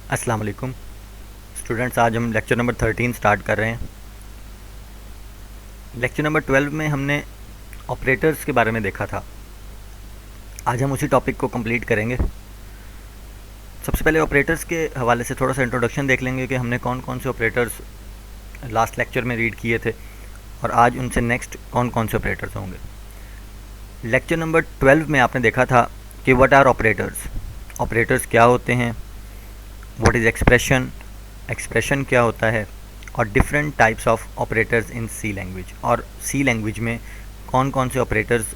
अस्सलाम वालेकुम स्टूडेंट्स। आज हम लेक्चर नंबर 13 स्टार्ट कर रहे हैं। लेक्चर नंबर 12 में हमने ऑपरेटर्स के बारे में देखा था। आज हम उसी टॉपिक को कंप्लीट करेंगे। सबसे पहले ऑपरेटर्स के हवाले से थोड़ा सा इंट्रोडक्शन देख लेंगे कि हमने कौन कौन से ऑपरेटर्स लास्ट लेक्चर में रीड किए थे और आज उनसे नेक्स्ट कौन कौन से ऑपरेटर्स होंगे। लेक्चर नंबर 12 में आपने देखा था कि व्हाट आर ऑपरेटर्स, ऑपरेटर्स क्या होते हैं, व्हाट इज़ एक्सप्रेशन, एक्सप्रेशन क्या होता है, और different types of operators in C language, और सी लैंग्वेज में कौन कौन से ऑपरेटर्स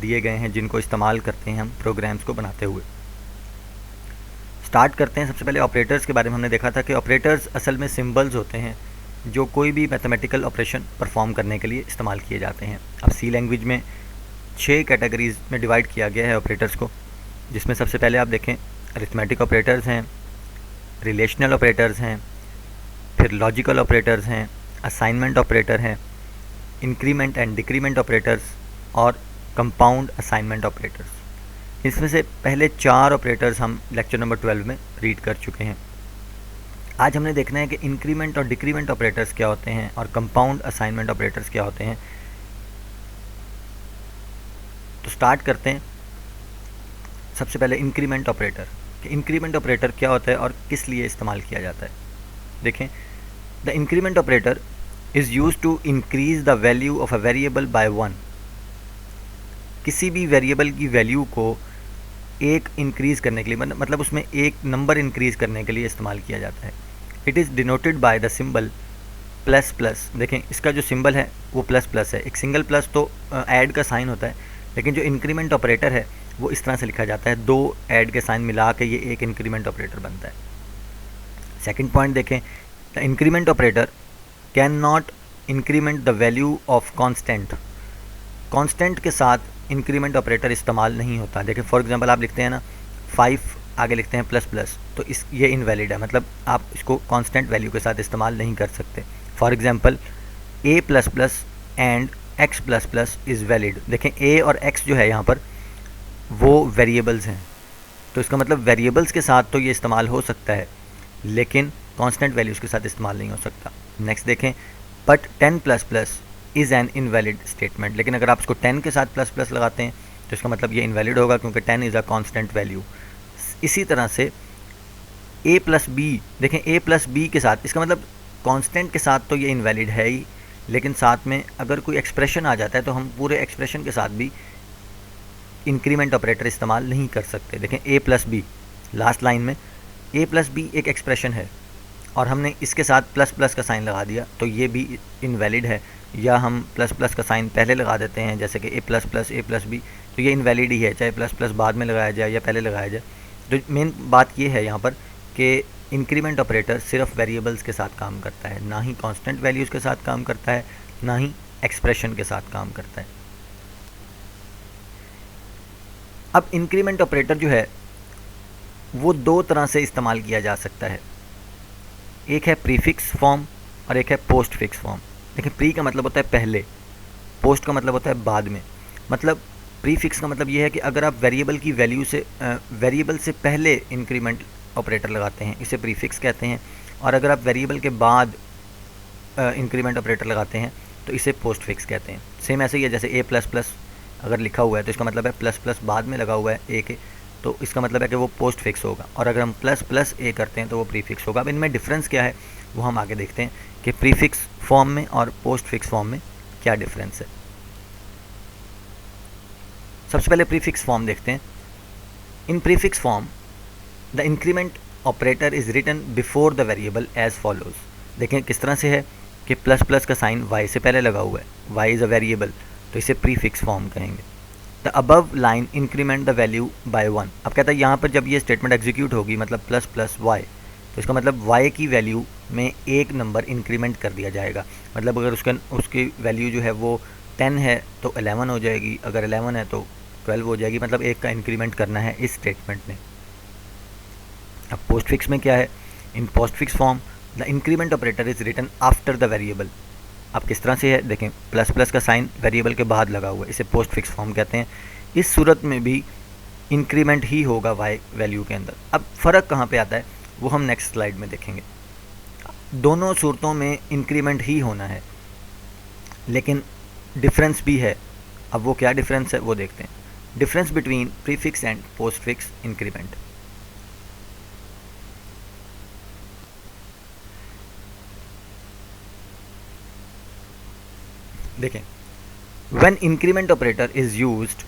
दिए गए हैं जिनको इस्तेमाल करते हैं हम प्रोग्राम्स को बनाते हुए। स्टार्ट करते हैं। सबसे पहले ऑपरेटर्स के बारे में हमने देखा था कि ऑपरेटर्स असल में सिंबल्स होते हैं जो कोई भी मैथमेटिकल ऑपरेशन परफॉर्म करने के लिए इस्तेमाल किए जाते हैं। अब सी लैंग्वेज में 6 कैटेगरीज में डिवाइड किया गया है ऑपरेटर्स को, जिसमें सबसे पहले आप देखें अरिथमेटिक ऑपरेटर्स हैं, रिलेशनल ऑपरेटर्स हैं, फिर लॉजिकल ऑपरेटर्स हैं, असाइनमेंट ऑपरेटर हैं, इंक्रीमेंट एंड डिक्रीमेंट ऑपरेटर्स और कंपाउंड असाइनमेंट ऑपरेटर्स। इसमें से पहले 4 ऑपरेटर्स हम लेक्चर नंबर 12 में रीड कर चुके हैं। आज हमने देखना है कि इंक्रीमेंट और डिक्रीमेंट ऑपरेटर्स क्या होते हैं और कंपाउंड असाइनमेंट ऑपरेटर्स क्या होते हैं। तो स्टार्ट करते हैं। सबसे पहले इंक्रीमेंट ऑपरेटर, कि इंक्रीमेंट ऑपरेटर क्या होता है और किस लिए इस्तेमाल किया जाता है। देखें, the increment operator is use to increase the value of a variable by 1। किसी भी वेरिएबल की वैल्यू को एक इंक्रीज़ करने के लिए, मतलब उसमें एक नंबर इंक्रीज़ करने के लिए इस्तेमाल किया जाता है। It is denoted by the symbol plus plus. देखें, इसका जो सिंबल है वो प्लस प्लस है। एक सिंगल प्लस तो ऐड का साइन होता है, लेकिन जो इंक्रीमेंट ऑपरेटर है वो इस तरह से लिखा जाता है, 2 ऐड के साइन मिला के ये एक इंक्रीमेंट ऑपरेटर बनता है। सेकंड पॉइंट देखें, the increment operator can not increment the value of constant. Constant के साथ इंक्रीमेंट ऑपरेटर इस्तेमाल नहीं होता। देखिए फॉर एग्जांपल आप लिखते हैं ना 5 आगे लिखते हैं प्लस प्लस, तो ये इनवैलिड है, मतलब आप इसको कांस्टेंट वैल्यू के साथ इस्तेमाल नहीं कर सकते। For example a plus plus and x plus plus is valid. देखें a और x जो है यहाँ पर वो वेरिएबल्स हैं, तो इसका मतलब वेरिएबल्स के साथ तो ये इस्तेमाल हो सकता है, लेकिन कांस्टेंट वैल्यूज़ के साथ इस्तेमाल नहीं हो सकता। नेक्स्ट देखें, but 10 plus plus is an invalid statement. लेकिन अगर आप इसको 10 के साथ प्लस प्लस लगाते हैं तो इसका मतलब ये इनवैलिड होगा, क्योंकि 10 इज़ अ कांस्टेंट वैल्यू। इसी तरह से a प्लस बी, देखें a प्लस बी के साथ, इसका मतलब कांस्टेंट के साथ तो ये इनवैलिड है ही, लेकिन साथ में अगर कोई एक्सप्रेशन आ जाता है तो हम पूरे एक्सप्रेशन के साथ भी इंक्रीमेंट ऑपरेटर इस्तेमाल नहीं कर सकते। देखें a plus B, last line में a प्लस बी एक एक्सप्रेशन है और हमने इसके साथ प्लस प्लस का साइन लगा दिया तो ये भी इनवैलिड है, या हम प्लस प्लस का साइन पहले लगा देते हैं जैसे कि a plus plus a plus B, तो ये इनवैलिड ही है, चाहे प्लस प्लस बाद में लगाया जाए या पहले लगाया जाए। तो मेन बात ये है यहाँ पर कि इंक्रीमेंट ऑपरेटर सिर्फ वेरिएबल्स के साथ काम करता है, ना ही कांस्टेंट वैल्यूज़ के साथ काम करता है, ना ही एक्सप्रेशन के साथ काम करता है। अब इंक्रीमेंट ऑपरेटर जो है वो 2 तरह से इस्तेमाल किया जा सकता है, एक है प्रीफिक्स फॉर्म और एक है पोस्ट फिक्स फॉर्म। देखिए, प्री का मतलब होता है पहले, पोस्ट का मतलब होता है बाद में। मतलब प्रीफिक्स का मतलब ये है कि अगर आप वेरिएबल की वैल्यू से वेरिएबल से पहले इंक्रीमेंट ऑपरेटर लगाते हैं, इसे प्रीफिक्स कहते हैं, और अगर आप वेरिएबल के बाद इंक्रीमेंट ऑपरेटर लगाते हैं तो इसे पोस्ट फिक्स कहते हैं। सेम ऐसे ही है, जैसे a प्लस प्लस अगर लिखा हुआ है तो इसका मतलब है प्लस प्लस बाद में लगा हुआ है a के, तो इसका मतलब है कि वो पोस्ट फिक्स होगा, और अगर हम प्लस प्लस a करते हैं तो वो प्रीफिक्स होगा। अब इनमें डिफरेंस क्या है वो हम आगे देखते हैं कि प्रीफिक्स फॉर्म में और पोस्ट फिक्स फॉर्म में क्या डिफरेंस है। सबसे पहले प्रीफिक्स फॉर्म देखते हैं। In prefix form the increment operator is written before the variable as follows. देखें किस तरह से है कि प्लस प्लस का साइन y से पहले लगा हुआ है, y इज़ अ वेरिएबल, तो इसे प्रीफिक्स फॉर्म कहेंगे। The above line increment the value by 1। अब कहता है यहाँ पर जब ये स्टेटमेंट एग्जीक्यूट होगी, मतलब प्लस प्लस y, तो इसका मतलब y की वैल्यू में एक नंबर इंक्रीमेंट कर दिया जाएगा। मतलब अगर उसकी वैल्यू जो है वो 10 है तो 11 हो जाएगी, अगर 11 है तो 12 हो जाएगी, मतलब एक का इंक्रीमेंट करना है इस स्टेटमेंट ने। अब पोस्ट फिक्स में क्या है, in postfix form the increment operator is written after the variable. अब किस तरह से है, देखें प्लस प्लस का साइन वेरिएबल के बाद लगा हुआ है, इसे पोस्ट फिक्स फॉर्म कहते हैं। इस सूरत में भी इंक्रीमेंट ही होगा y वैल्यू के अंदर। अब फ़र्क कहाँ पे आता है, वो हम नेक्स्ट स्लाइड में देखेंगे। दोनों सूरतों में इंक्रीमेंट ही होना है, लेकिन डिफरेंस भी है। अब वो क्या डिफरेंस है वो देखते हैं। Difference between prefix and postfix increment. देखें, when increment operator is used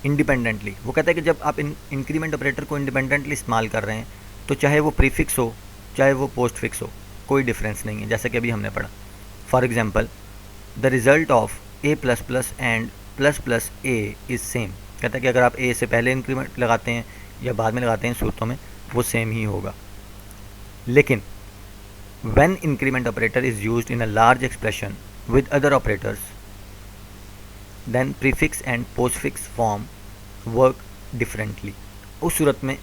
independently, वो कहता है कि जब आप इंक्रीमेंट ऑपरेटर को इंडिपेंडेंटली इस्तेमाल कर रहे हैं तो चाहे वो प्रीफिक्स हो चाहे वो पोस्ट फिक्स हो, कोई डिफरेंस नहीं है, जैसा कि अभी हमने पढ़ा। For example, the result of a plus plus and plus plus a is same. कहता है कि अगर आप a से पहले इंक्रीमेंट लगाते हैं या बाद में लगाते हैं सूरतों में वो सेम ही होगा। लेकिन when increment operator is used in a large expression with other operators, then prefix and postfix form work differently. उस सूरत में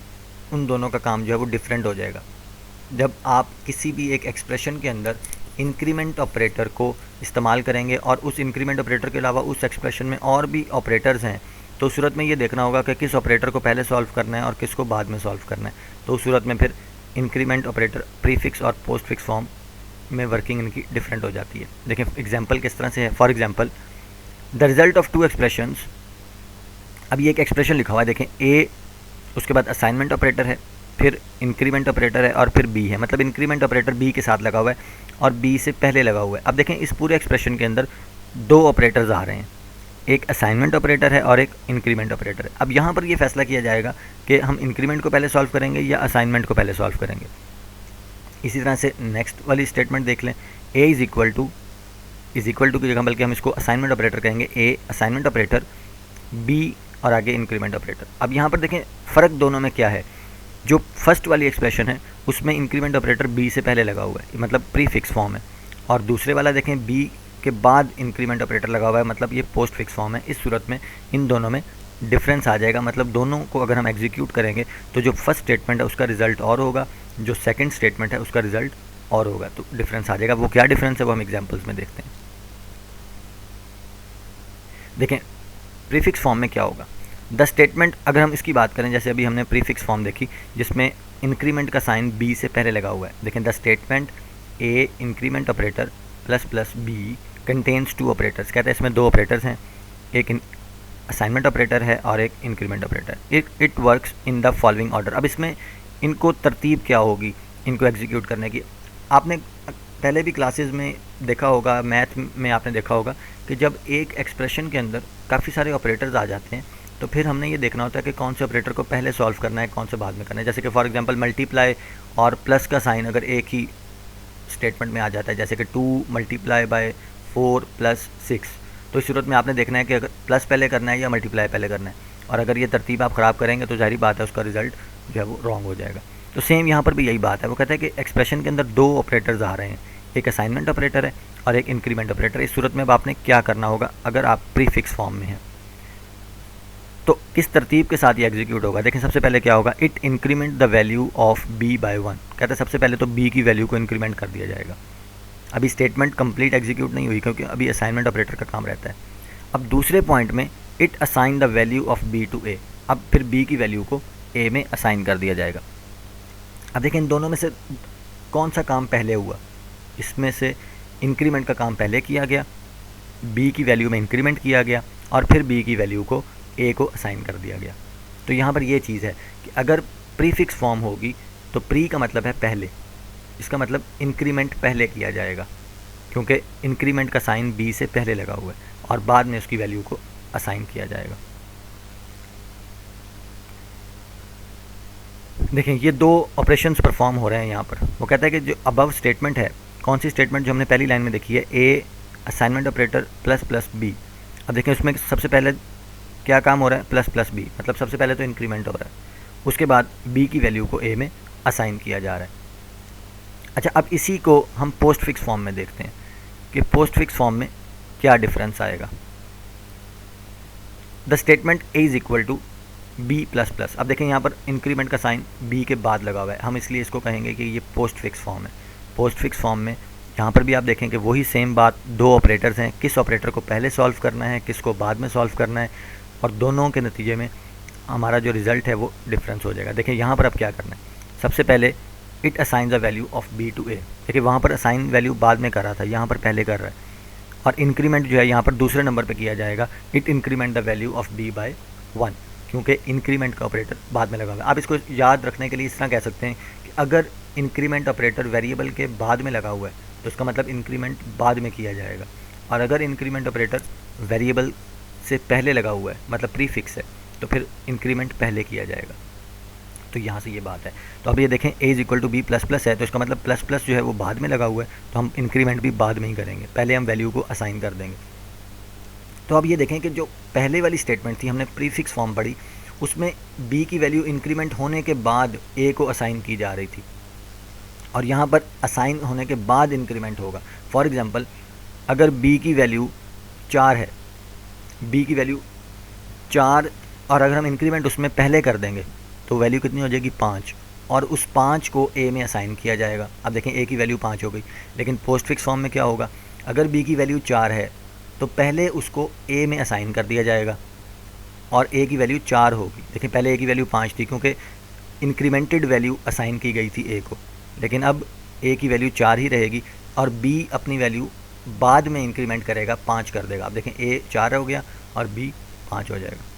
उन दोनों का काम जो है वो डिफरेंट हो जाएगा। जब आप किसी भी एक एक्सप्रेशन के अंदर इंक्रीमेंट ऑपरेटर को इस्तेमाल करेंगे और उस इंक्रीमेंट ऑपरेटर के अलावा उस एक्सप्रेशन में और भी ऑपरेटर्स हैं, तो उस सूरत में ये देखना होगा कि किस ऑपरेटर को पहले सॉल्व करना है और किसको बाद में सॉल्व करना है। तो उस सूरत में फिर इंक्रीमेंट ऑपरेटर प्रीफिक्स और पोस्टफिक्स फॉर्म में वर्किंग इनकी डिफरेंट हो जाती है। देखें एग्जाम्पल किस तरह से है। For example, the result of two expressions. अब ये एक एक्सप्रेशन लिखा हुआ है, देखें ए, उसके बाद असाइनमेंट ऑपरेटर है, फिर इंक्रीमेंट ऑपरेटर है और फिर बी है। मतलब इंक्रीमेंट ऑपरेटर बी के साथ लगा हुआ है और बी से पहले लगा हुआ है। अब देखें इस पूरे एक्सप्रेशन के अंदर दो ऑपरेटर्स आ रहे हैं, एक असाइनमेंट ऑपरेटर है और एक इंक्रीमेंट ऑपरेटर है। अब यहाँ पर ये फैसला किया जाएगा कि हम इंक्रीमेंट को पहले सॉल्व करेंगे या असाइनमेंट को पहले सॉल्व करेंगे। इसी तरह से नेक्स्ट वाली स्टेटमेंट देख लें, ए इज़ इक्वल टू की जगह बल्कि हम इसको असाइनमेंट ऑपरेटर कहेंगे, ए असाइनमेंट ऑपरेटर, बी और आगे इंक्रीमेंट ऑपरेटर। अब यहाँ पर देखें फ़र्क दोनों में क्या है। जो फर्स्ट वाली एक्सप्रेशन है उसमें इंक्रीमेंट ऑपरेटर बी से पहले लगा हुआ है, मतलब प्री फिक्स फॉर्म है, और दूसरे वाला देखें बी के बाद इंक्रीमेंट ऑपरेटर लगा हुआ है, मतलब ये पोस्ट फिक्स फॉर्म है। इस सूरत में इन दोनों में डिफरेंस आ जाएगा। मतलब दोनों को अगर हम एग्जीक्यूट करेंगे तो जो फर्स्ट स्टेटमेंट है उसका रिजल्ट और होगा, जो सेकंड स्टेटमेंट है उसका रिजल्ट और होगा, तो डिफरेंस आ जाएगा। वो क्या डिफरेंस है वो हम एग्जाम्पल्स में देखते हैं। देखें प्रीफिक्स फॉर्म में क्या होगा। द स्टेटमेंट, अगर हम इसकी बात करें, जैसे अभी हमने प्रीफिक्स फॉर्म देखी जिसमें इंक्रीमेंट का साइन बी से पहले लगा हुआ है। देखें the statement A increment operator plus plus B contains two operators. कहते हैं इसमें दो ऑपरेटर्स हैं, एक असाइनमेंट ऑपरेटर है और एक increment operator. It works in the following order. अब इसमें इनको तरतीब क्या होगी इनको एग्जीक्यूट करने की। आपने पहले भी क्लासेस में देखा होगा, मैथ में आपने देखा होगा कि जब एक एक्सप्रेशन के अंदर काफ़ी सारे ऑपरेटर्स आ जाते हैं तो फिर हमने ये देखना होता है कि कौन से ऑपरेटर को पहले सॉल्व करना है, कौन से बाद में करना है। जैसे कि फॉर एग्जांपल मल्टीप्लाई और प्लस का साइन अगर एक ही स्टेटमेंट में आ जाता है, जैसे कि 2 मल्टीप्लाई बाय 4 प्लस 6, तो इस सूरत में आपने देखना है कि अगर प्लस पहले करना है या मल्टीप्लाई पहले करना है। और अगर ये तरतीब आप ख़राब करेंगे तो जाहिर बात है उसका रिजल्ट जो है वो रॉन्ग हो जाएगा। तो सेम यहाँ पर भी यही बात है। वो कहता है कि एक्सप्रेशन के अंदर दो ऑपरेटर्स आ रहे हैं, एक असाइनमेंट ऑपरेटर है और एक इंक्रीमेंट ऑपरेटर। इस सूरत में अब आपने क्या करना होगा अगर आप प्रीफिक्स फॉर्म में हैं तो किस तरतीब के साथ ये एग्जीक्यूट होगा। देखें सबसे पहले क्या होगा, it increment the value of B by 1। कहते हैं सबसे पहले तो बी की वैल्यू को इंक्रीमेंट कर दिया जाएगा। अभी स्टेटमेंट कंप्लीट एग्जीक्यूट नहीं हुई क्योंकि अभी असाइनमेंट ऑपरेटर का काम रहता है। अब दूसरे पॉइंट में it assign the value of B to A. अब फिर बी की वैल्यू को ए में असाइन कर दिया जाएगा। अब देखें इन दोनों में से कौन सा काम पहले हुआ। इसमें से इंक्रीमेंट का काम पहले किया गया, बी की वैल्यू में इंक्रीमेंट किया गया और फिर बी की वैल्यू को ए को असाइन कर दिया गया। तो यहाँ पर ये चीज़ है कि अगर प्रीफिक्स फॉर्म होगी तो प्री का मतलब है पहले, इसका मतलब इंक्रीमेंट पहले किया जाएगा क्योंकि इंक्रीमेंट का साइन बी से पहले लगा हुआ है और बाद में उसकी वैल्यू को असाइन किया जाएगा। देखें ये दो ऑपरेशंस परफॉर्म हो रहे हैं यहाँ पर। वो कहता है कि जो अबव स्टेटमेंट है, कौन सी स्टेटमेंट जो हमने पहली लाइन में देखी है, A assignment operator plus plus B. अब देखें उसमें सबसे पहले क्या काम हो रहा है, प्लस प्लस बी, मतलब सबसे पहले तो इंक्रीमेंट हो रहा है, उसके बाद बी की वैल्यू को ए में असाइन किया जा रहा है। अच्छा अब इसी को हम पोस्ट फिक्स फॉर्म में देखते हैं कि पोस्ट फिक्स फॉर्म में क्या डिफरेंस आएगा। The statement A is equal to B plus plus. अब देखें यहाँ पर इंक्रीमेंट का साइन बी के बाद लगा हुआ है, हम इसलिए इसको कहेंगे कि ये पोस्ट फिक्स फॉर्म है। पोस्ट फिक्स फॉर्म में यहाँ पर भी आप देखें कि वही सेम बात, दो ऑपरेटर्स हैं, किस ऑपरेटर को पहले सॉल्व करना है, किसको बाद में सॉल्व करना है, और दोनों के नतीजे में हमारा जो रिज़ल्ट है वो डिफरेंस हो जाएगा। देखिए यहाँ पर अब क्या करना है, सबसे पहले it assign the value of B to A. देखिए वहाँ पर असाइन वैल्यू बाद में कर रहा था, यहाँ पर पहले कर रहा है। और इंक्रीमेंट जो है यहाँ पर दूसरे नंबर पे किया जाएगा, it increment the value of B by 1, क्योंकि इंक्रीमेंट का ऑपरेटर बाद में लगा हुआ है। आप इसको याद रखने के लिए इस तरह कह सकते हैं कि अगर इंक्रीमेंट ऑपरेटर वेरिएबल के बाद में लगा हुआ है तो इसका मतलब इंक्रीमेंट बाद में किया जाएगा, और अगर इंक्रीमेंट ऑपरेटर वेरिएबल से पहले लगा हुआ है मतलब प्रीफिक्स है तो फिर इंक्रीमेंट पहले किया जाएगा। तो यहाँ से ये बात है। तो अब ये देखें a is equal to B plus plus है, तो इसका मतलब प्लस प्लस जो है वो बाद में लगा हुआ है, तो हम इंक्रीमेंट भी बाद में ही करेंगे, पहले हम वैल्यू को असाइन कर देंगे। तो अब ये देखें कि जो पहले वाली स्टेटमेंट थी, हमने प्रीफिक्स फॉर्म पढ़ी, उसमें b की वैल्यू इंक्रीमेंट होने के बाद a को असाइन की जा रही थी, और यहाँ पर असाइन होने के बाद इंक्रीमेंट होगा। फॉर एग्ज़ाम्पल अगर b की वैल्यू 4 है, b की वैल्यू 4, और अगर हम इंक्रीमेंट उसमें पहले कर देंगे तो वैल्यू कितनी हो जाएगी 5, और उस 5 को a में असाइन किया जाएगा। अब देखें a की वैल्यू 5 हो गई, लेकिन पोस्ट फिक्स फॉर्म में क्या होगा, अगर b की वैल्यू 4 है तो पहले उसको a में असाइन कर दिया जाएगा और a की वैल्यू 4 होगी। देखिए पहले a की वैल्यू 5 थी क्योंकि इंक्रीमेंटेड वैल्यू असाइन की गई थी a को, लेकिन अब a की वैल्यू 4 ही रहेगी और b अपनी वैल्यू बाद में इंक्रीमेंट करेगा, 5 कर देगा। अब देखें a 4 हो गया और b 5 हो जाएगा।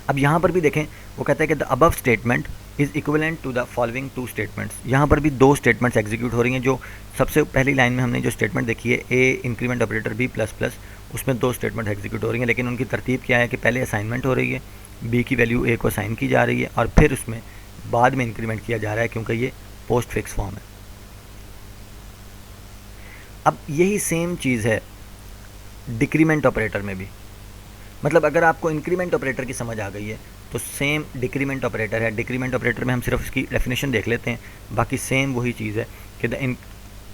अब यहाँ पर भी देखें वो कहता है कि the above statement is equivalent to the following 2 statements. यहाँ पर भी 2 स्टेटमेंट्स एग्जीक्यूट हो रही हैं। जो सबसे पहली लाइन में हमने जो स्टेटमेंट देखी है a increment operator b plus plus, उसमें 2 स्टेटमेंट एग्जीक्यूट हो रही हैं, लेकिन उनकी तरतीब क्या है कि पहले असाइनमेंट हो रही है, b की वैल्यू a को असाइन की जा रही है और फिर उसमें बाद में इंक्रीमेंट किया जा रहा है क्योंकि ये पोस्ट फिक्स फॉर्म है। अब यही सेम चीज़ है डिक्रीमेंट ऑपरेटर में भी, मतलब अगर आपको इंक्रीमेंट ऑपरेटर की समझ आ गई है तो सेम डिक्रीमेंट ऑपरेटर है। डिक्रीमेंट ऑपरेटर में हम सिर्फ इसकी डेफिनेशन देख लेते हैं, बाकी सेम वही चीज़ है कि the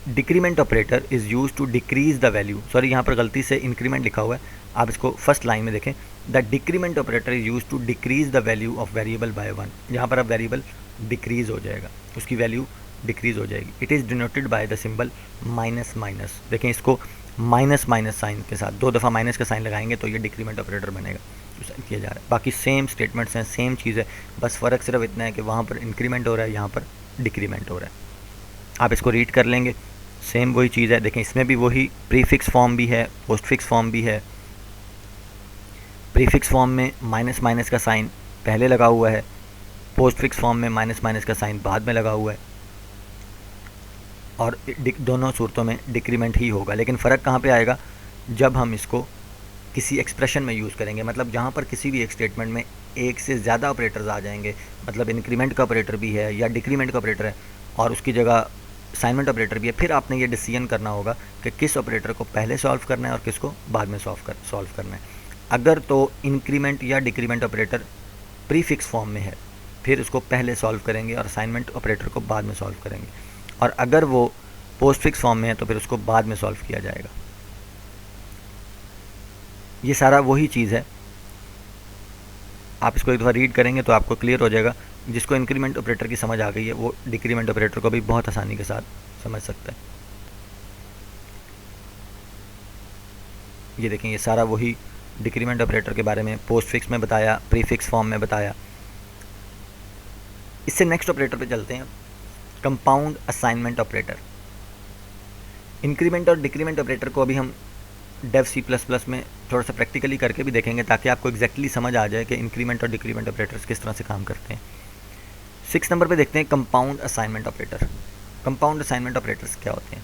decrement operator is use to decrease the value. Sorry यहाँ पर गलती से इंक्रीमेंट लिखा हुआ है, आप इसको फर्स्ट लाइन में देखें, the decrement operator is use to decrease the value of variable by 1। यहाँ पर अब वेरिएबल डिक्रीज़ हो जाएगा, उसकी वैल्यू डिक्रीज़ हो जाएगी। It is denoted by the symbol minus minus. देखें इसको माइनस माइनस साइन के साथ 2 दफ़ा माइनस का साइन लगाएंगे तो ये डिक्रीमेंट ऑपरेटर बनेगा, तो किया जा रहा है। बाकी सेम स्टेटमेंट्स हैं, सेम चीज़ है, बस फ़र्क सिर्फ इतना है कि वहाँ पर इंक्रीमेंट हो रहा है, यहाँ पर डिक्रीमेंट हो रहा है। आप इसको रीड कर लेंगे, सेम वही चीज़ है। देखें इसमें भी वही प्रीफिक्स फॉर्म भी है, पोस्ट फिक्स फॉर्म भी है। प्रीफिक्स फॉर्म में माइनस माइनस का साइन पहले लगा हुआ है, पोस्ट फिक्स फॉर्म में माइनस माइनस का साइन बाद में लगा हुआ है, और दोनों सूरतों में डिक्रीमेंट ही होगा। लेकिन फ़र्क कहाँ पे आएगा, जब हम इसको किसी एक्सप्रेशन में यूज़ करेंगे, मतलब जहाँ पर किसी भी एक स्टेटमेंट में एक से ज़्यादा ऑपरेटर्स आ जाएंगे, मतलब इंक्रीमेंट का ऑपरेटर भी है या डिक्रीमेंट का ऑपरेटर है और उसकी जगह असाइनमेंट ऑपरेटर भी है, फिर आपने ये डिसीजन करना होगा कि किस ऑपरेटर को पहले सॉल्व करना है और किसको बाद में सॉल्व करना है। अगर तो इंक्रीमेंट या डिक्रीमेंट ऑपरेटर प्रीफिक्स फॉर्म में है फिर उसको पहले सॉल्व करेंगे और असाइनमेंट ऑपरेटर को बाद में सॉल्व करेंगे, और अगर वो पोस्ट फिक्स फॉर्म में है तो फिर उसको बाद में सॉल्व किया जाएगा। ये सारा वही चीज़ है, आप इसको एक दफ़ा रीड करेंगे तो आपको क्लियर हो जाएगा। जिसको इंक्रीमेंट ऑपरेटर की समझ आ गई है वो डिक्रीमेंट ऑपरेटर को भी बहुत आसानी के साथ समझ सकता है। ये देखें ये सारा वही डिक्रीमेंट ऑपरेटर के बारे में पोस्ट फिक्स में बताया, प्रीफिक्स फॉर्म में बताया। इससे नेक्स्ट ऑपरेटर पे चलते हैं, कंपाउंड असाइनमेंट ऑपरेटर। इंक्रीमेंट और डिक्रीमेंट ऑपरेटर को अभी हम डेव C++ में थोड़ा सा प्रैक्टिकली करके भी देखेंगे ताकि आपको एग्जैक्टली समझ आ जाए कि इंक्रीमेंट और डिक्रीमेंट ऑपरेटर्स किस तरह से काम करते हैं। 6 नंबर पे देखते हैं compound assignment operator. Compound assignment operators क्या होते हैं?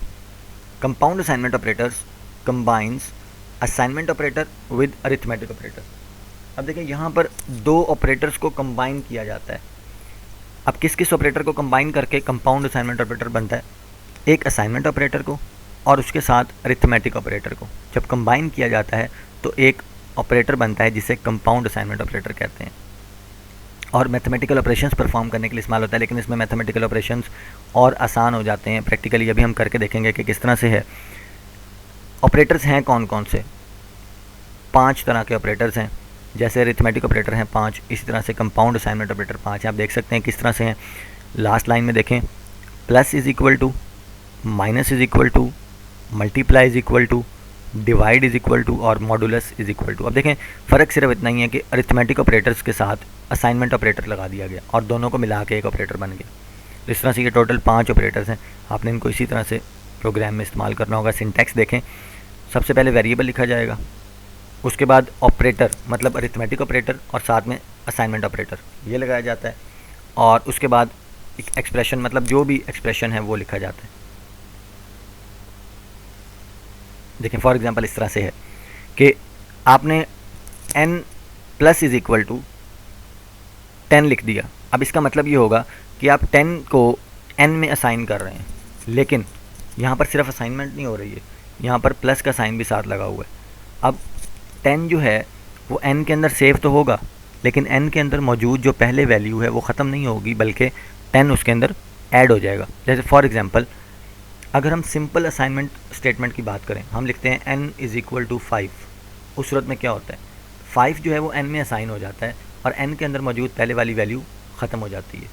Compound assignment operators combines assignment operator with arithmetic operator. अब देखिए यहाँ पर 2 ऑपरेटर्स को कंबाइन किया जाता है। अब किस किस ऑपरेटर को कंबाइन करके कंपाउंड असाइनमेंट ऑपरेटर बनता है? एक असाइनमेंट ऑपरेटर को और उसके साथ अरिथमेटिक ऑपरेटर को जब कंबाइन किया जाता है तो एक ऑपरेटर बनता है जिसे कंपाउंड असाइनमेंट ऑपरेटर कहते हैं, और मैथमेटिकल ऑपरेशंस परफॉर्म करने के लिए इस्तेमाल होता है। लेकिन इसमें मैथमेटिकल ऑपरेशंस और आसान हो जाते हैं, प्रैक्टिकली अभी हम करके देखेंगे कि किस तरह से है। ऑपरेटर्स हैं कौन कौन से? 5 तरह के ऑपरेटर्स हैं। जैसे अरिथमेटिक ऑपरेटर हैं 5, इसी तरह से कंपाउंड असाइनमेंट ऑपरेटर 5 हैं। आप देख सकते हैं किस तरह से हैं। लास्ट लाइन में देखें, plus is equal to, minus is equal to, multiply is equal to, divide is equal to और मॉडुलस इज़ इक्वल टू। अब देखें फ़र्क सिर्फ इतना ही है कि अरिथमेटिक ऑपरेटर्स के साथ असाइनमेंट ऑपरेटर लगा दिया गया और दोनों को मिला के एक ऑपरेटर बन गया। इस तरह से ये टोटल 5 ऑपरेटर्स हैं। आपने इनको इसी तरह से प्रोग्राम में इस्तेमाल करना होगा। सिंटैक्स देखें, सबसे पहले वेरिएबल लिखा जाएगा, उसके बाद ऑपरेटर मतलब अरिथमेटिक ऑपरेटर और साथ में असाइनमेंट ऑपरेटर ये लगाया जाता है, और उसके बाद एक एक्सप्रेशन मतलब जो भी एक्सप्रेशन है वो लिखा जाता है। देखें फॉर एग्जांपल इस तरह से है कि आपने n plus is equal to 10 लिख दिया। अब इसका मतलब ये होगा कि आप 10 को n में असाइन कर रहे हैं, लेकिन यहाँ पर सिर्फ असाइनमेंट नहीं हो रही है, यहाँ पर प्लस का साइन भी साथ लगा हुआ है। अब 10 जो है वो n के अंदर सेव तो होगा, लेकिन n के अंदर मौजूद जो पहले वैल्यू है वो ख़त्म नहीं होगी, बल्कि 10 उसके अंदर ऐड हो जाएगा। जैसे फॉर एग्जांपल अगर हम सिंपल असाइनमेंट स्टेटमेंट की बात करें, हम लिखते हैं n इज़ इक्वल टू 5। उस सूरत में क्या होता है, 5 जो है वो n में असाइन हो जाता है और n के अंदर मौजूद पहले वाली वैल्यू ख़त्म हो जाती है।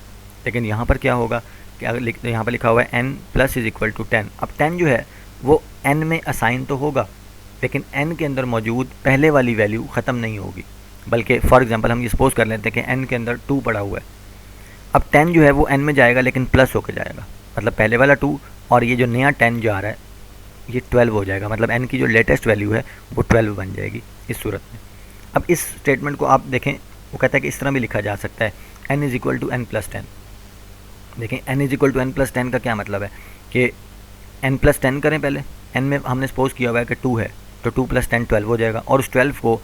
लेकिन यहाँ पर क्या होगा कि अगर यहाँ पर लिखा हुआ है n plus is equal to 10। अब 10 जो है वो n में असाइन तो होगा, लेकिन n के अंदर मौजूद पहले वाली वैल्यू ख़त्म नहीं होगी, बल्कि फॉर एग्जांपल हम ये सपोज कर लेते हैं कि n के अंदर 2 पड़ा हुआ है। अब 10 जो है वो n में जाएगा लेकिन प्लस होकर जाएगा, मतलब पहले वाला 2 और ये जो नया 10 जो आ रहा है ये 12 हो जाएगा, मतलब n की जो लेटेस्ट वैल्यू है वो 12 बन जाएगी इस सूरत में। अब इस स्टेटमेंट को आप देखें, वो कहता है कि इस तरह भी लिखा जा सकता है n is equal to n plus 10। देखें n is equal to n plus 10 का क्या मतलब है कि n प्लस 10 करें, पहले n में हमने सपोज किया हुआ है कि 2 है, तो 2 प्लस 10 12 हो जाएगा, और उस 12 को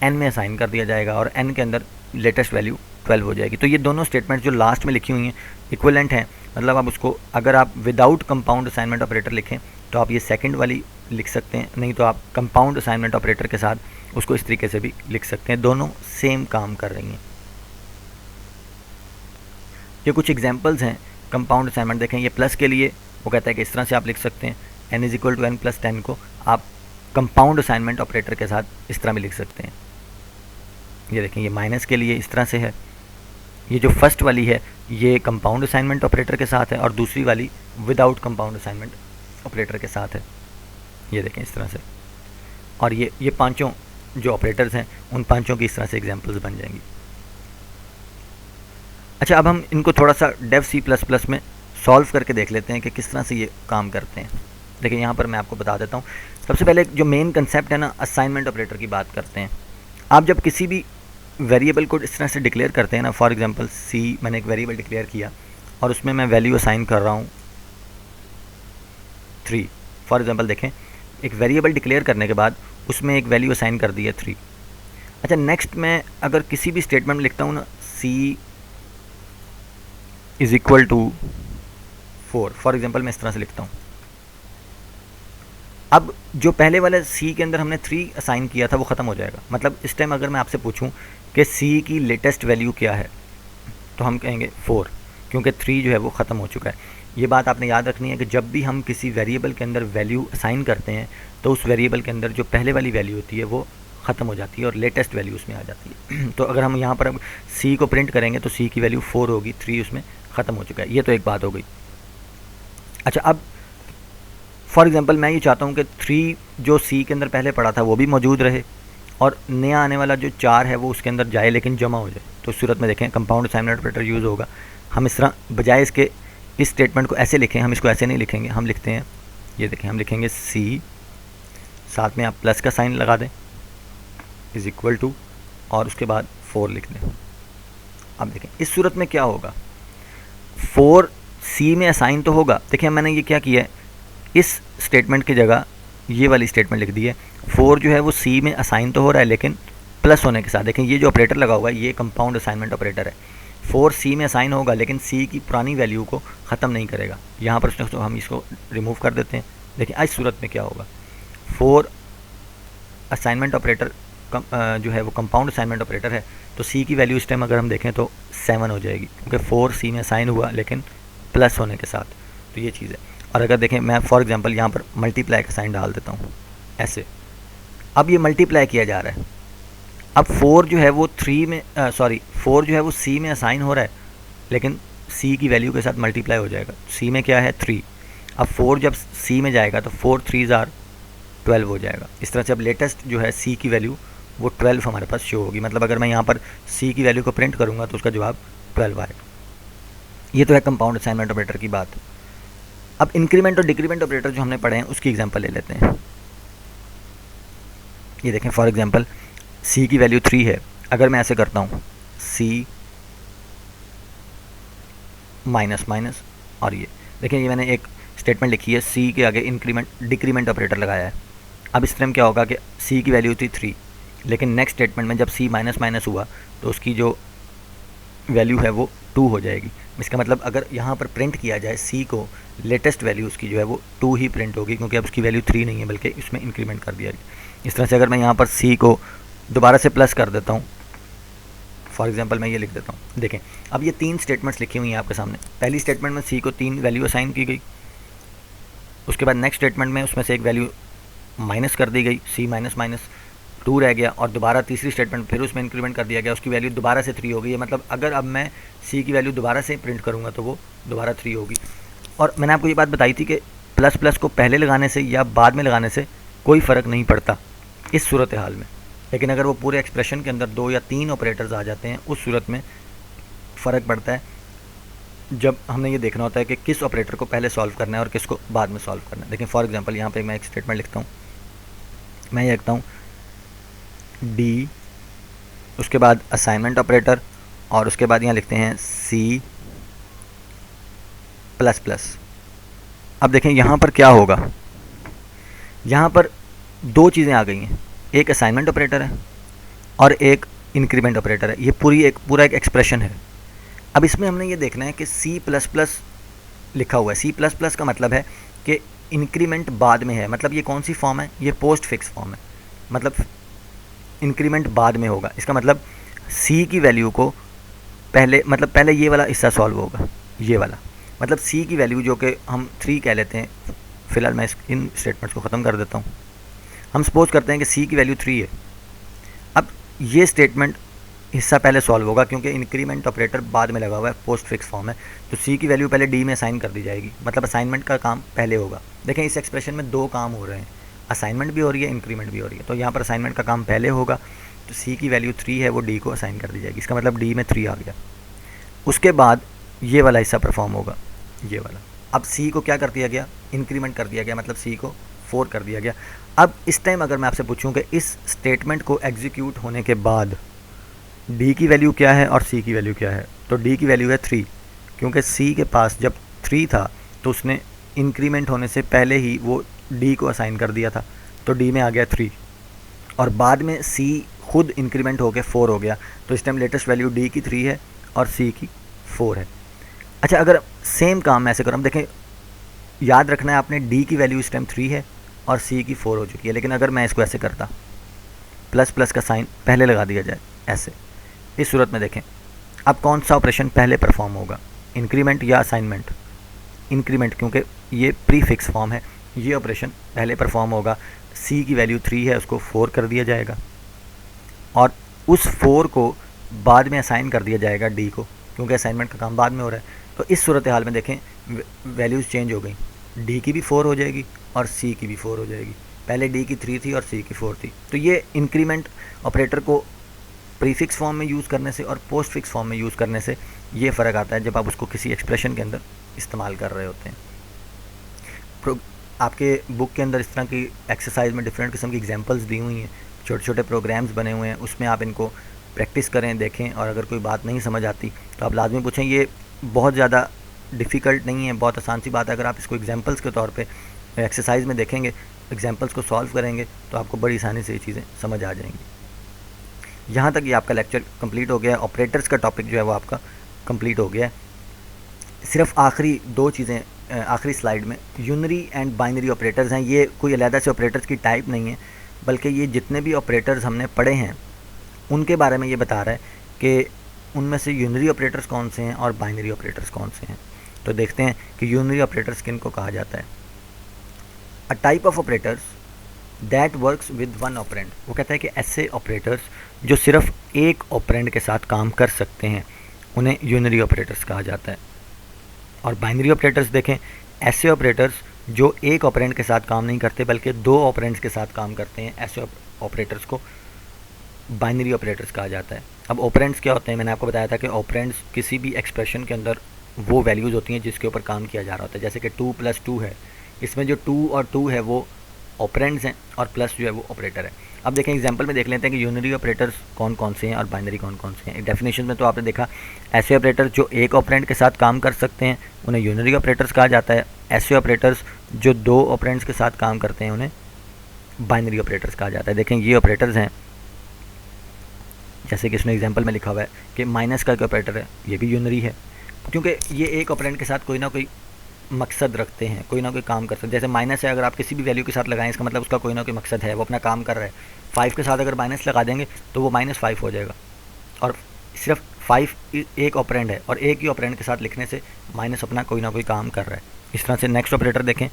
n में असाइन कर दिया जाएगा और n के अंदर लेटेस्ट वैल्यू 12 हो जाएगी। तो ये दोनों स्टेटमेंट जो लास्ट में लिखी हुई हैं इक्विवेलेंट हैं, मतलब आप उसको अगर आप विदाउट कंपाउंड असाइनमेंट ऑपरेटर लिखें तो आप ये सेकंड वाली लिख सकते हैं, नहीं तो आप कंपाउंड असाइनमेंट ऑपरेटर के साथ उसको इस तरीके से भी लिख सकते हैं। दोनों सेम काम कर रही हैं। ये कुछ एग्जांपल्स हैं कंपाउंड असाइनमेंट। देखें ये प्लस के लिए वो कहता है कि इस तरह से आप लिख सकते हैं, n is equal to n plus 10 को आप कंपाउंड असाइनमेंट ऑपरेटर के साथ इस तरह भी लिख सकते हैं। ये देखें ये माइनस के लिए इस तरह से है, ये जो फर्स्ट वाली है ये कंपाउंड असाइनमेंट ऑपरेटर के साथ है और दूसरी वाली विदाउट कंपाउंड असाइनमेंट ऑपरेटर के साथ है। ये देखें इस तरह से, और ये पांचों जो ऑपरेटर्स हैं उन पांचों की इस तरह से एग्जांपल्स बन जाएंगी। अच्छा, अब हम इनको थोड़ा सा डेव C++ में सॉल्व करके देख लेते हैं कि किस तरह से ये काम करते हैं। देखिए यहाँ पर मैं आपको बता देता हूँ। सबसे पहले जो मेन कंसेप्ट है ना, असाइनमेंट ऑपरेटर की बात करते हैं। आप जब किसी भी वेरिएबल को इस तरह से डिक्लेयर करते हैं ना, फॉर एग्जांपल C मैंने एक वेरिएबल डिक्लेयर किया और उसमें मैं वैल्यू असाइन कर रहा हूँ 3। फॉर एग्जांपल देखें, एक वेरिएबल डिक्लेयर करने के बाद उसमें एक वैल्यू असाइन कर दी है 3। अच्छा, नेक्स्ट मैं अगर किसी भी स्टेटमेंट में लिखता हूँ ना C is equal to 4, for example मैं इस तरह से लिखता हूँ। अब जो पहले वाले C के अंदर हमने 3 असाइन किया था वो ख़त्म हो जाएगा। मतलब इस टाइम अगर मैं आपसे पूछूं कि C की लेटेस्ट वैल्यू क्या है तो हम कहेंगे 4, क्योंकि 3 जो है वो ख़त्म हो चुका है। ये बात आपने याद रखनी है कि जब भी हम किसी वेरिएबल के अंदर वैल्यू असाइन करते हैं तो उस वेरिएबल के अंदर जो पहले वाली वैल्यू होती है वो ख़त्म हो जाती है और लेटेस्ट वैल्यू उसमें आ जाती है। तो अगर हम यहाँ पर अब C को प्रिंट करेंगे तो C की वैल्यू 4 होगी, 3 उसमें ख़त्म हो चुका है। ये तो एक बात हो गई। अच्छा, अब फॉर एग्जांपल मैं ये चाहता हूँ कि 3 जो C के अंदर पहले पड़ा था वो भी मौजूद रहे और नया आने वाला जो 4 है वो उसके अंदर जाए लेकिन जमा हो जाए। तो इस सूरत में देखें कंपाउंड असाइनमेंट ऑपरेटर यूज़ होगा। हम इस तरह बजाय इसके इस स्टेटमेंट को ऐसे लिखें, हम इसको ऐसे नहीं लिखेंगे, हम लिखते हैं, ये देखें, हम लिखेंगे C, साथ में आप प्लस का साइन लगा दें, इज़ इक्वल टू, और उसके बाद 4 लिख दें। अब देखें इस सूरत में क्या होगा, 4 C में असाइन तो होगा। देखिए मैंने ये क्या किया है, इस स्टेटमेंट की जगह ये वाली स्टेटमेंट लिख दी है। 4 जो है वो C में असाइन तो हो रहा है लेकिन प्लस होने के साथ। देखें ये जो ऑपरेटर लगा हुआ है ये कंपाउंड असाइनमेंट ऑपरेटर है। 4 C में असाइन होगा लेकिन C की पुरानी वैल्यू को ख़त्म नहीं करेगा। यहाँ पर तो हम इसको रिमूव कर देते हैं। देखिए इस सूरत में क्या होगा, 4 असाइनमेंट ऑपरेटर जो है वो कंपाउंड असाइनमेंट ऑपरेटर है, तो C की वैल्यू इस टाइम अगर हम देखें तो 7 हो जाएगी, क्योंकि 4 C में असाइन हुआ लेकिन प्लस होने के साथ। तो ये चीज़ है। और अगर देखें मैं फॉर एग्जांपल यहाँ पर मल्टीप्लाई का साइन डाल देता हूँ ऐसे, अब ये मल्टीप्लाई किया जा रहा है। अब 4 जो है वो 4 जो है वो C में असाइन हो रहा है लेकिन C की वैल्यू के साथ मल्टीप्लाई हो जाएगा। C में क्या है 3, अब 4 जब C में जाएगा तो 4 3s are 12 हो जाएगा। इस तरह से अब लेटेस्ट जो है C की वैल्यू वो 12 हमारे पास शो होगी। मतलब अगर मैं यहाँ पर C की वैल्यू को प्रिंट करूँगा तो उसका जवाब 12 आएगा। ये तो है कंपाउंड असाइनमेंट ऑपरेटर की बात। अब इंक्रीमेंट और डिक्रीमेंट ऑपरेटर जो हमने पढ़े हैं उसकी एग्जांपल ले लेते हैं। ये देखें फॉर एग्जांपल c की वैल्यू 3 है, अगर मैं ऐसे करता हूँ c माइनस माइनस, और ये देखें ये मैंने एक स्टेटमेंट लिखी है, c के आगे इंक्रीमेंट डिक्रीमेंट ऑपरेटर लगाया है। अब इस टाइम क्या होगा कि c की वैल्यू थी 3, लेकिन नेक्स्ट स्टेटमेंट में जब c माइनस माइनस हुआ तो उसकी जो वैल्यू है वो 2 हो जाएगी। इसका मतलब अगर यहाँ पर प्रिंट किया जाए c को, लेटेस्ट वैल्यू उसकी जो है वो 2 ही प्रिंट होगी, क्योंकि अब उसकी वैल्यू 3 नहीं है बल्कि इसमें इंक्रीमेंट कर दिया गया। इस तरह से अगर मैं यहाँ पर c को दोबारा से प्लस कर देता हूँ, फॉर एग्जांपल मैं ये लिख देता हूँ। देखें अब ये 3 स्टेटमेंट्स लिखी हुई हैं आपके सामने। पहली स्टेटमेंट में c को 3 वैल्यू असाइन की गई, उसके बाद नेक्स्ट स्टेटमेंट में उसमें से एक वैल्यू माइनस कर दी गई, c माइनस माइनस 2 रह गया, और दोबारा तीसरी स्टेटमेंट फिर उसमें इंक्रीमेंट कर दिया गया, उसकी वैल्यू दोबारा से 3 हो गई है। मतलब अगर अब मैं c की वैल्यू दोबारा से प्रिंट करूँगा तो वो दोबारा 3 होगी। और मैंने आपको ये बात बताई थी कि प्लस प्लस को पहले लगाने से या बाद में लगाने से कोई फ़र्क नहीं पड़ता इस सूरत हाल में, लेकिन अगर वो पूरे एक्सप्रेशन के अंदर 2 या 3 ऑपरेटर्स आ जाते हैं उस सूरत में फ़र्क पड़ता है, जब हमने ये देखना होता है कि किस ऑपरेटर को पहले सॉल्व करना है और किसको बाद में सॉल्व करना है। देखिए फॉर एग्जांपल यहाँ पे मैं एक स्टेटमेंट लिखता हूँ, मैं ये लिखता हूँ डी, उसके बाद असाइनमेंट ऑपरेटर, और उसके बाद यहाँ लिखते हैं सी प्लस प्लस। अब देखें यहाँ पर क्या होगा, यहाँ पर 2 चीज़ें आ गई हैं, एक असाइनमेंट ऑपरेटर है और एक इंक्रीमेंट ऑपरेटर है। ये पूरा एक एक्सप्रेशन है। अब इसमें हमने ये देखना है कि सी प्लस प्लस लिखा हुआ है, सी प्लस प्लस का मतलब है कि इंक्रीमेंट बाद में है। मतलब ये कौन सी फॉर्म है, ये पोस्ट फिक्स फॉर्म है, मतलब इंक्रीमेंट बाद में होगा। इसका मतलब सी की वैल्यू को पहले ये वाला हिस्सा सॉल्व होगा, ये वाला मतलब सी की वैल्यू जो कि हम 3 कह लेते हैं। फ़िलहाल मैं इन स्टेटमेंट्स को ख़त्म कर देता हूँ। हम सपोज करते हैं कि सी की वैल्यू 3 है। अब ये स्टेटमेंट हिस्सा पहले सॉल्व होगा क्योंकि इंक्रीमेंट ऑपरेटर बाद में लगा हुआ है, पोस्ट फिक्स फॉर्म है, तो सी की वैल्यू पहले डी में असाइन कर दी जाएगी, मतलब असाइनमेंट का काम पहले होगा। देखें इस एक्सप्रेशन में 2 काम हो रहे हैं, असाइनमेंट भी हो रही है, इंक्रीमेंट भी हो रही है। तो यहाँ पर असाइनमेंट का काम पहले होगा, तो सी की वैल्यू 3 है वो डी को असाइन कर दी जाएगी। इसका मतलब डी में 3 आ गया। उसके बाद ये वाला हिस्सा परफॉर्म होगा, ये वाला। अब सी को क्या कर दिया गया, इंक्रीमेंट कर दिया गया, मतलब सी को 4 कर दिया गया। अब इस टाइम अगर मैं आपसे पूछूं कि इस स्टेटमेंट को एग्जीक्यूट होने के बाद डी की वैल्यू क्या है और सी की वैल्यू क्या है, तो डी की वैल्यू है 3, क्योंकि सी के पास जब 3 था तो उसने इंक्रीमेंट होने से पहले ही वो डी को असाइन कर दिया था, तो डी में आ गया 3, और बाद में सी खुद इंक्रीमेंट होकर 4 हो गया, तो इस टाइम लेटेस्ट वैल्यू डी की 3 है और सी की 4 है। अच्छा, अगर सेम काम मैं ऐसे करूँ, देखें याद रखना है आपने, डी की वैल्यू इस टाइम 3 है और सी की 4 हो चुकी है। लेकिन अगर मैं इसको ऐसे करता, प्लस प्लस का साइन पहले लगा दिया जाए ऐसे, इस सूरत में देखें अब कौन सा ऑपरेशन पहले परफॉर्म होगा, इंक्रीमेंट या असाइनमेंट? इंक्रीमेंट, क्योंकि ये प्री फिक्स फॉर्म है, ये ऑपरेशन पहले परफॉर्म होगा। सी की वैल्यू 3 है, उसको 4 कर दिया जाएगा और उस 4 को बाद में असाइन कर दिया जाएगा डी को, क्योंकि असाइनमेंट का काम बाद में हो रहा है। तो इस सूरत हाल में देखें वैल्यूज़ चेंज हो गई, डी की भी 4 हो जाएगी और सी की भी 4 हो जाएगी। पहले डी की 3 थी और सी की 4 थी। तो ये इंक्रीमेंट ऑपरेटर को प्रीफिक्स फॉर्म में यूज़ करने से और पोस्ट फिक्स फॉर्म में यूज़ करने से ये फ़र्क आता है जब आप उसको किसी एक्सप्रेशन के अंदर इस्तेमाल कर रहे होते हैं। आपके बुक के अंदर इस तरह की एक्सरसाइज में डिफरेंट किस्म की एग्जांपल्स दी हुई हैं, छोटे छोटे प्रोग्राम्स बने हुए हैं, उसमें आप इनको प्रैक्टिस करें, देखें, और अगर कोई बात नहीं समझ आती तो आप लाजमी पूछें। ये बहुत ज़्यादा डिफ़िकल्ट नहीं है, बहुत आसान सी बात है। अगर आप इसको एग्जांपल्स के तौर पे एक्सरसाइज में देखेंगे, एग्जांपल्स को सॉल्व करेंगे, तो आपको बड़ी आसानी से ये चीज़ें समझ आ जाएंगी। यहाँ तक ये आपका लेक्चर कंप्लीट हो गया है। ऑपरेटर्स का टॉपिक जो है वो आपका कंप्लीट हो गया है। सिर्फ आखिरी 2 चीज़ें आखिरी स्लाइड में, यूनरी एंड बाइनरी ऑपरेटर्स हैं। ये कोई अलग से ऑपरेटर्स की टाइप नहीं है, बल्कि ये जितने भी ऑपरेटर्स हमने पढ़े हैं उनके बारे में ये बता रहा है कि उनमें से यूनरी ऑपरेटर्स कौन से हैं और बाइनरी ऑपरेटर्स कौन से हैं। तो देखते हैं कि यूनरी ऑपरेटर्स किन को कहा जाता है। A type of operators that works with one operand, वो कहता है कि ऐसे ऑपरेटर्स जो सिर्फ एक ऑपरेंड के साथ काम कर सकते हैं उन्हें यूनरी ऑपरेटर्स कहा जाता है। और बाइनरी ऑपरेटर्स देखें, ऐसे ऑपरेटर्स जो एक ऑपरेंड के साथ काम नहीं करते बल्कि 2 ऑपरेंड्स के साथ काम करते हैं, ऐसे ऑपरेटर्स को बाइनरी ऑपरेटर्स कहा जाता है। अब ऑपरेंड्स क्या होते हैं? मैंने आपको बताया था कि ऑपरेंड्स किसी भी एक्सप्रेशन के अंदर वो वैल्यूज़ होती हैं जिसके ऊपर काम किया जा रहा होता है। जैसे कि 2+2 है, इसमें जो 2 और 2 है वो ऑपरेंड्स हैं और प्लस जो है वो ऑपरेटर है। अब देखें एग्जांपल में देख लेते हैं कि यूनरी ऑपरेटर्स कौन कौन से हैं और बाइनरी कौन कौन से हैं। डेफिनेशन में तो आपने देखा, ऐसे ऑपरेटर जो एक ऑपरेंड के साथ काम कर सकते हैं उन्हें यूनरी ऑपरेटर्स कहा जाता है। ऐसे ऑपरेटर्स जो 2 ऑपरेंड्स के साथ काम करते हैं उन्हें बाइनरी ऑपरेटर्स कहा जाता है। देखें ये ऑपरेटर्स हैं, जैसे कि इसमें एग्जांपल में लिखा हुआ है कि माइनस का ऑपरेटर है, ये भी यूनरी है क्योंकि ये एक ऑपरेंड के साथ कोई ना कोई मकसद रखते हैं, कोई ना कोई काम कर सकते हैं। जैसे माइनस है, अगर आप किसी भी वैल्यू के साथ लगाएं इसका मतलब उसका कोई ना कोई मकसद है, वो अपना काम कर रहा है। 5 के साथ अगर माइनस लगा देंगे तो वो -5 हो जाएगा, और सिर्फ 5 एक ऑपरेंड है और एक ही ऑपरेंड के साथ लिखने से माइनस अपना कोई ना कोई काम कर रहा है। इस तरह से नेक्स्ट ऑपरेटर देखें,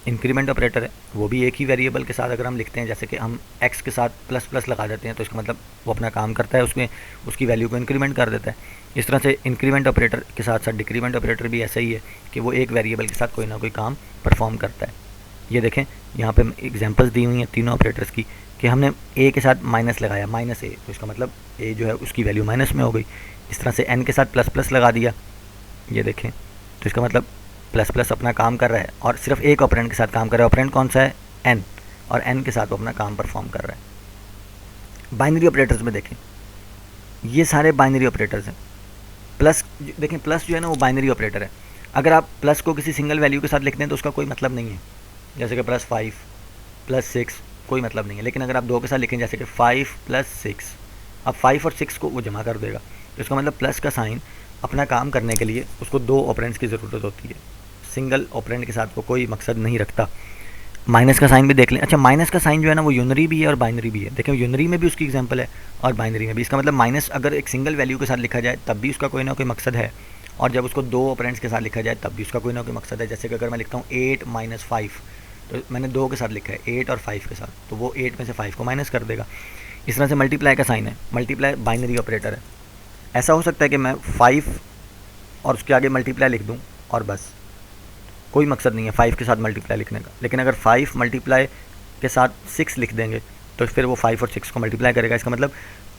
इंक्रीमेंट ऑपरेटर है, वो भी एक ही वेरिएबल के साथ अगर हम लिखते हैं, जैसे कि हम x के साथ ++ लगा देते हैं तो इसका मतलब वो अपना काम करता है, उसमें उसकी वैल्यू को इंक्रीमेंट कर देता है। इस तरह से इंक्रीमेंट ऑपरेटर के साथ साथ डिक्रीमेंट ऑपरेटर भी ऐसा ही है कि वो एक वेरिएबल के साथ कोई ना कोई काम परफॉर्म करता है। ये देखें यहाँ पे एग्जांपल्स दी हुई हैं तीनों ऑपरेटर्स की कि हमने a के साथ माइनस लगाया, -a, तो इसका मतलब a जो है उसकी वैल्यू माइनस में हो गई। इस तरह से n के साथ ++ लगा दिया, ये देखें, तो इसका मतलब ++ अपना काम कर रहा है और सिर्फ एक ऑपरेंड के साथ काम कर रहा है। ऑपरेंड कौन सा है? n, और n के साथ वो अपना काम परफॉर्म कर रहा है। बाइनरी ऑपरेटर्स में देखें, ये सारे बाइनरी ऑपरेटर्स हैं। प्लस देखें, प्लस जो है ना वो बाइनरी ऑपरेटर है। अगर आप प्लस को किसी सिंगल वैल्यू के साथ लिखते हैं तो उसका कोई मतलब नहीं है, जैसे कि +5 +6 कोई मतलब नहीं है। लेकिन अगर आप 2 के साथ लिखें जैसे कि 5 + 6, अब 5 और 6 को वो जमा कर देगा, तो इसका मतलब प्लस का साइन अपना काम करने के लिए उसको 2 ऑपरेंड्स की ज़रूरत होती है, सिंगल ऑपरेंड के साथ वो कोई मकसद नहीं रखता। माइनस का साइन भी देख लें। अच्छा, माइनस का साइन जो है ना वो यूनरी भी है और बाइनरी भी है। देखें यूनरी में भी उसकी एग्जांपल है और बाइनरी में भी। इसका मतलब माइनस अगर एक सिंगल वैल्यू के साथ लिखा जाए तब भी उसका कोई ना कोई मकसद है, और जब उसको 2 ऑपरेंड्स के साथ लिखा जाए तब भी उसका कोई ना कोई मकसद है। जैसे कि अगर मैं लिखता हूँ 8 - 5, तो मैंने 2 के साथ लिखा है 8 और 5 के साथ, तो वो 8 में से 5 को माइनस कर देगा। इस तरह से मल्टीप्लाई का साइन है, मल्टीप्लाई बाइनरी ऑपरेटर है। ऐसा हो सकता है कि मैं 5 और उसके आगे मल्टीप्लाई लिख दूँ और बस, कोई मकसद नहीं है 5 के साथ मल्टीप्लाई लिखने का। लेकिन अगर 5 मल्टीप्लाई के साथ 6 लिख देंगे तो फिर वो 5 और 6 को मल्टीप्लाई करेगा। इसका मतलब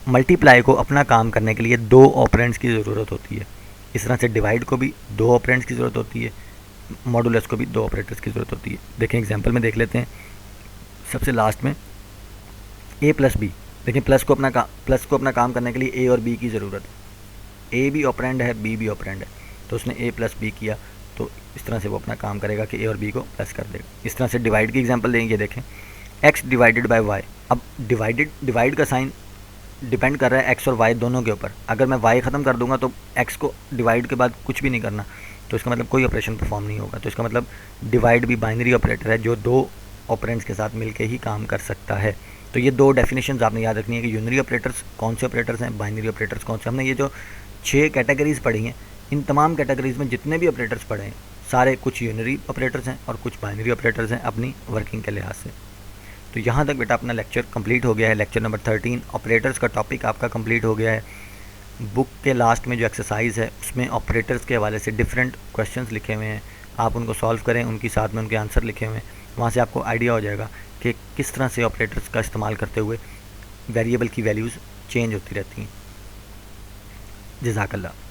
मल्टीप्लाई को अपना काम करने के लिए 2 ऑपरेंड्स की ज़रूरत होती है। इस तरह से डिवाइड को भी 2 ऑपरेंड्स की ज़रूरत होती है, मॉडुलस को भी 2 ऑपरेटर्स की ज़रूरत होती है। देखें एग्जांपल में देख लेते हैं, सबसे लास्ट में a + b। देखिए प्लस को अपना काम करने के लिए a और b की ज़रूरत है। a भी ऑपरेंड है, b भी ऑपरेंड है, तो उसने a + b किया, तो इस तरह से वो अपना काम करेगा कि a और b को प्लस कर देगा। इस तरह से डिवाइड की एग्जांपल देंगे, देखें x डिवाइडेड बाय y। अब डिवाइड का साइन डिपेंड कर रहा है x और y दोनों के ऊपर। अगर मैं y ख़त्म कर दूंगा तो x को डिवाइड के बाद कुछ भी नहीं करना, तो इसका मतलब कोई ऑपरेशन परफॉर्म नहीं होगा। तो इसका मतलब डिवाइड भी बाइनरी ऑपरेटर है जो 2 ऑपरेंड्स के साथ मिलकर ही काम कर सकता है। तो ये 2 डेफिनेशंस आपने याद रखनी है कि यूनरी ऑपरेटर्स कौन से ऑपरेटर्स हैं, बाइनरी ऑपरेटर्स कौन से। हमने ये जो 6 कैटेगरीज पढ़ी हैं, इन तमाम कैटेगरीज में जितने भी ऑपरेटर्स पढ़े हैं सारे कुछ यूनरी ऑपरेटर्स हैं और कुछ बाइनरी ऑपरेटर्स हैं अपनी वर्किंग के लिहाज से। तो यहाँ तक बेटा अपना लेक्चर कंप्लीट हो गया है। लेक्चर नंबर 13 ऑपरेटर्स का टॉपिक आपका कंप्लीट हो गया है। बुक के लास्ट में जो एक्सरसाइज है उसमें ऑपरेटर्स के हवाले से डिफरेंट क्वेश्चंस लिखे हुए हैं, आप उनको सॉल्व करें, उनकी साथ में उनके आंसर लिखे हुए हैं। वहाँ से आपको आइडिया हो जाएगा कि किस तरह से ऑपरेटर्स का इस्तेमाल करते हुए वेरिएबल की वैल्यूज़ चेंज होती रहती हैं। जज़ाकल्लाह।